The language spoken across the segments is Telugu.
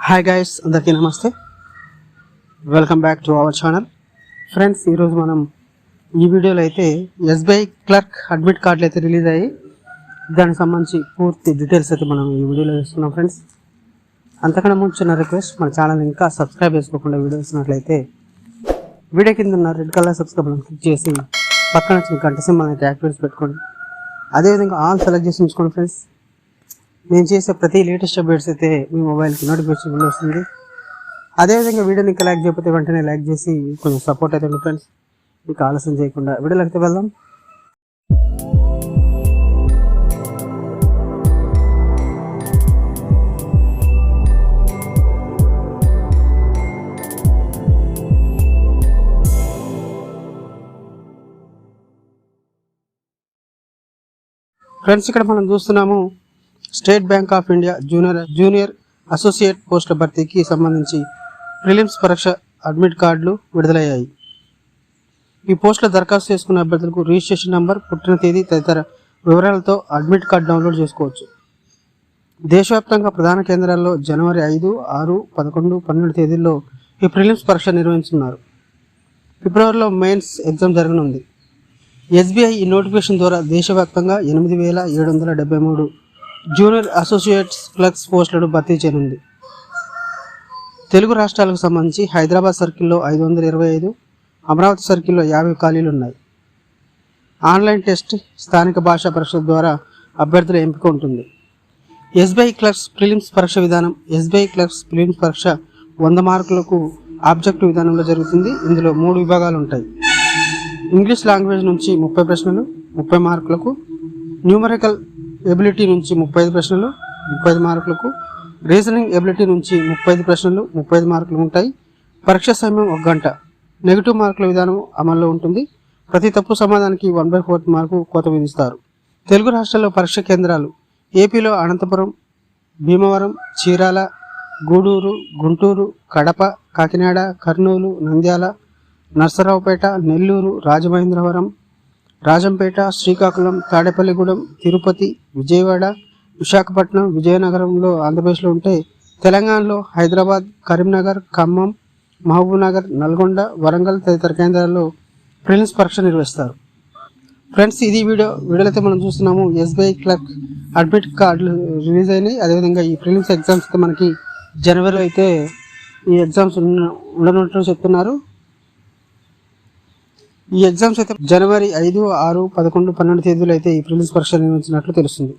హాయ్ గైస్, అందరికీ నమస్తే. Welcome back to our channel. Friends, ఈరోజు మనం ఈ వీడియోలో అయితే ఎస్బీఐ క్లర్క్ అడ్మిట్ కార్డులు అయితే రిలీజ్ అయ్యి దానికి సంబంధించి పూర్తి డీటెయిల్స్ అయితే మనం ఈ వీడియోలో చూస్తున్నాం. ఫ్రెండ్స్, అంతకన్నా ముందు చిన్న రిక్వెస్ట్, మన ఛానల్ ఇంకా సబ్స్క్రైబ్ చేసుకోకుండా వీడియో చూసినట్లయితే వీడియో కింద ఉన్న రెడ్ కలర్ సబ్స్క్రైబ్ క్లిక్ చేసి పక్కన వచ్చిన గంట సింబల్ అయితే యాక్టివేట్ పెట్టుకోండి. అదేవిధంగా ఆల్ సెలెక్ట్ చేసి ఉంచుకోండి. ఫ్రెండ్స్, నేను చేసే ప్రతి లేటెస్ట్ అప్డేట్స్ అయితే మీ మొబైల్కి నోటిఫికేషన్ వస్తుంది. అదేవిధంగా వీడియోని ఇంకా లైక్ చేయకపోతే వెంటనే లైక్ చేసి కొంచెం సపోర్ట్ అయితే ఉంది. ఫ్రెండ్స్, మీకు ఆలస్యం చేయకుండా వీడియోలో అయితే వెళ్దాం. ఫ్రెండ్స్, ఇక్కడ మనం చూస్తున్నాము state bank of India junior associate పోస్టుల భర్తీకి సంబంధించి ప్రిలిమ్స్ పరీక్ష అడ్మిట్ కార్డులు విడుదలయ్యాయి. ఈ పోస్టుల దరఖాస్తు చేసుకున్న అభ్యర్థులకు రిజిస్ట్రేషన్ నంబర్, పుట్టిన తేదీ తదితర వివరాలతో అడ్మిట్ కార్డు డౌన్లోడ్ చేసుకోవచ్చు. దేశవ్యాప్తంగా ప్రధాన కేంద్రాల్లో జనవరి 5, 6, 11, 12 తేదీల్లో ఈ ప్రిలిమ్స్ పరీక్ష నిర్వహించున్నారు. ఫిబ్రవరిలో మెయిన్స్ ఎగ్జామ్ జరగనుంది. ఎస్బీఐ ఈ నోటిఫికేషన్ ద్వారా దేశవ్యాప్తంగా 8,773 జూనియర్ అసోసియేట్స్ క్లర్క్స్ పోస్టులను భర్తీ చేయనుంది. తెలుగు రాష్ట్రాలకు సంబంధించి హైదరాబాద్ సర్కిల్లో 525, అమరావతి సర్కిల్లో 50 ఖాళీలు ఉన్నాయి. ఆన్లైన్ టెస్ట్, స్థానిక భాషా పరీక్షల ద్వారా అభ్యర్థుల ఎంపిక ఉంటుంది. ఎస్బీఐ క్లర్క్స్ ప్రిలిమ్స్ పరీక్ష విధానం. ఎస్బీఐ క్లర్క్స్ ప్రిలిమ్స్ పరీక్ష 100 మార్కులకు ఆబ్జెక్టివ్ విధానంలో జరుగుతుంది. ఇందులో 3 విభాగాలు ఉంటాయి. ఇంగ్లీష్ లాంగ్వేజ్ నుంచి 30 ప్రశ్నలు 30 మార్కులకు, న్యూమరికల్ ఎబిలిటీ నుంచి 35 ప్రశ్నలు 35 మార్కులకు, రీజనింగ్ ఎబిలిటీ నుంచి 35 ప్రశ్నలు 35 మార్కులు ఉంటాయి. పరీక్ష సమయం 1 గంట. నెగిటివ్ మార్కుల విధానం అమల్లో ఉంటుంది. ప్రతి తప్పు సమాధానానికి 1/4 మార్కు కోత విధిస్తారు. తెలుగు రాష్ట్రాల్లో పరీక్ష కేంద్రాలు. ఏపీలో అనంతపురం, భీమవరం, చీరాల, గూడూరు, గుంటూరు, కడప, కాకినాడ, కర్నూలు, నంద్యాల, నర్సరావుపేట, నెల్లూరు, రాజమహేంద్రవరం, రాజంపేట, శ్రీకాకుళం, తాడేపల్లిగూడెం, తిరుపతి, విజయవాడ, విశాఖపట్నం, విజయనగరంలో ఆంధ్రప్రదేశ్లో ఉంటే, తెలంగాణలో హైదరాబాద్, కరీంనగర్, ఖమ్మం, మహబూబ్నగర్, నల్గొండ, వరంగల్ తదితర కేంద్రాల్లో ప్రిలిమ్స్ పరీక్ష నిర్వహిస్తారు. ఫ్రెండ్స్, ఇది వీడియోలో అయితే మనం చూస్తున్నాము ఎస్బీఐ క్లర్క్ అడ్మిట్ కార్డులు రిలీజ్ అయినాయి. అదేవిధంగా ఈ ప్రిలిమ్స్ ఎగ్జామ్స్ అయితే మనకి జనవరిలో అయితే ఈ ఎగ్జామ్స్ ఉండనుంటూ చెప్తున్నారు. ఈ ఎగ్జామ్స్ అయితే జనవరి 5, 6, 11, 12 తేదీలో అయితే ఈ ప్రిలిమ్స్ పరీక్ష నిర్వహించినట్లు తెలుస్తుంది.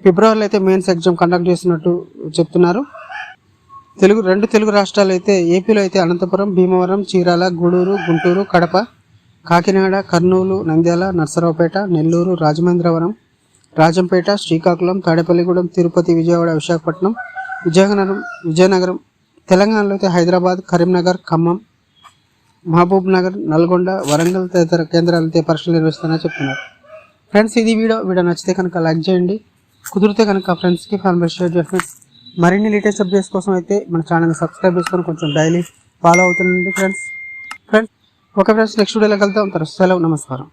ఫిబ్రవరిలో అయితే మెయిన్స్ ఎగ్జామ్ కండక్ట్ చేస్తున్నట్టు చెప్తున్నారు. రెండు తెలుగు రాష్ట్రాలు అయితే ఏపీలో అయితే అనంతపురం, భీమవరం, చీరాల, గూడూరు, గుంటూరు, కడప, కాకినాడ, కర్నూలు, నంద్యాల, నర్సరావుపేట, నెల్లూరు, రాజమహేంద్రవరం, రాజంపేట, శ్రీకాకుళం, తాడేపల్లిగూడెం, తిరుపతి, విజయవాడ, విశాఖపట్నం, విజయనగరం. తెలంగాణలో అయితే హైదరాబాద్, కరీంనగర్, ఖమ్మం, మహబూబ్ నగర్, నల్గొండ, వరంగల్ తదితర కేంద్రాలతో పరీక్షలు నిర్వహిస్తారని చెప్తున్నారు. ఫ్రెండ్స్, ఇది వీడియో నచ్చితే కనుక లైక్ చేయండి. కుదిరితే కనుక ఫ్రెండ్స్కి ఫ్యామిలీ షేర్ చేయండి. మరిన్ని లేటెస్ట్ అప్డేట్స్ కోసం అయితే మన ఛానల్ని సబ్స్క్రైబ్ చేసుకొని కొంచెం డైలీ ఫాలో అవుతుండండి. ఫ్రెండ్స్, ఓకే ఫ్రెండ్స్, నెక్స్ట్ వీడియోలో కలుద్దాం. సెలవు, నమస్కారం.